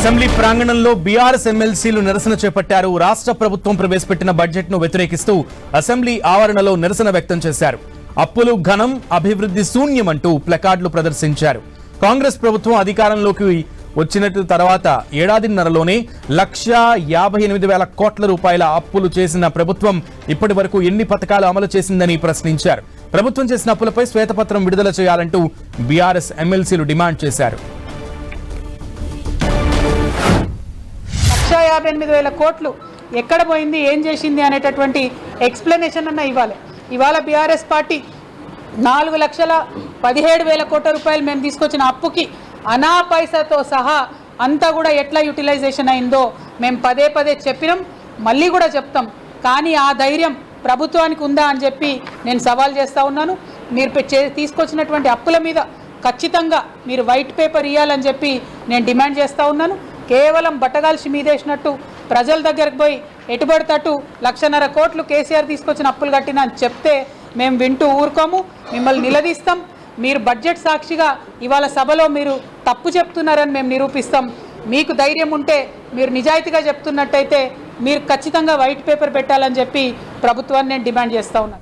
Assembly ప్రాంగణంలో BRS ఎమ్మెల్సీలు నిరసన చేపట్టారు. రాష్ట్ర ప్రభుత్వం ప్రవేశపెట్టిన బడ్జెట్ ను వ్యతిరేకిస్తూ అసెంబ్లీ ఆవరణలో నిరసన వ్యక్తం చేశారు. అప్పులు ఘనం, అభివృద్ధి శూన్యమంటూ ప్లకార్డులు ప్రదర్శించారు. కాంగ్రెస్ ప్రభుత్వం అధికారంలోకి వచ్చినట్టు తర్వాత ఏడాదిన్నరలోనే 1,58,000 కోట్ల రూపాయల అప్పులు చేసిన ప్రభుత్వం ఇప్పటి వరకు ఎన్ని పథకాలు అమలు చేసిందని ప్రశ్నించారు. ప్రభుత్వం చేసిన అప్పులపై శ్వేతపత్రం విడుదల చేయాలంటూ బీఆర్ఎస్ ఎమ్మెల్సీలు డిమాండ్ చేశారు. 1,58,000 కోట్లు ఎక్కడ పోయింది, ఏం చేసింది అనేటటువంటి ఎక్స్ప్లెనేషన్ అన్న ఇవ్వాలి. ఇవాళ బీఆర్ఎస్ పార్టీ 4,17,000 కోట్ల రూపాయలు మేము తీసుకొచ్చిన అప్పుకి అనా పైసాతో సహా అంతా కూడా ఎట్లా యూటిలైజేషన్ అయిందో మేము పదే పదే చెప్పినాం, మళ్ళీ కూడా చెప్తాం. కానీ ఆ ధైర్యం ప్రభుత్వానికి ఉందా అని చెప్పి నేను సవాల్ చేస్తూ ఉన్నాను. మీరు తీసుకొచ్చినటువంటి అప్పుల మీద ఖచ్చితంగా మీరు వైట్ పేపర్ ఇవ్వాలని చెప్పి నేను డిమాండ్ చేస్తూ ఉన్నాను. కేవలం బట్టగాల్సి మీదేసినట్టు ప్రజల దగ్గరకు పోయి ఎటుబడితట్టు 1,50,000 కోట్లు కేసీఆర్ తీసుకొచ్చిన అప్పులు కట్టినా అని చెప్తే మేము వింటూ ఊరుకోము, మిమ్మల్ని నిలదీస్తాం. మీరు బడ్జెట్ సాక్షిగా ఇవాళ సభలో మీరు తప్పు చెప్తున్నారని మేము నిరూపిస్తాం. మీకు ధైర్యం ఉంటే, మీరు నిజాయితీగా చెప్తున్నట్టయితే మీరు ఖచ్చితంగా వైట్ పేపర్ పెట్టాలని చెప్పి ప్రభుత్వాన్ని నేను డిమాండ్ చేస్తూ ఉన్నాను.